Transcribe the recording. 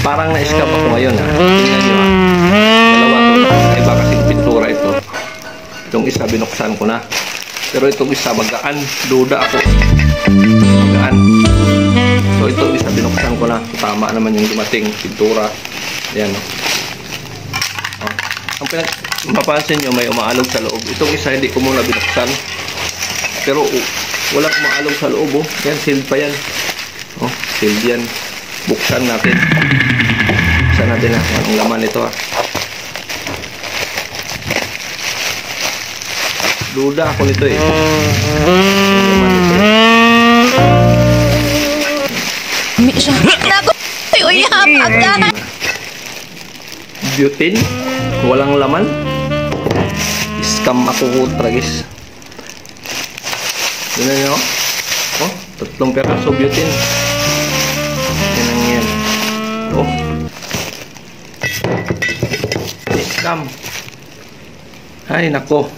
Parang na-scam ako ngayon ha. Tingnan nyo ha. Dalawa to. Iba kasing pintura ito. Itong isa binuksan ko na. Pero itong isa magaan. Duda ako. Magaan. So itong isa binuksan ko na. Tama naman yung dumating pintura. Ayan o. Ang mapapansin nyo may umaalog sa loob. Itong isa hindi ko muna binuksan. Pero walang umaalog sa loob. Yan, sealed pa yan. Sealed yan. Buksan natin. Buksan natin na anong laman ito ha. Duda ako nito eh. Butane. Walang laman. Scam ako tragis. Yun na nyo. 3 peraso butane. Yan ang yan. Scam. Ay nako.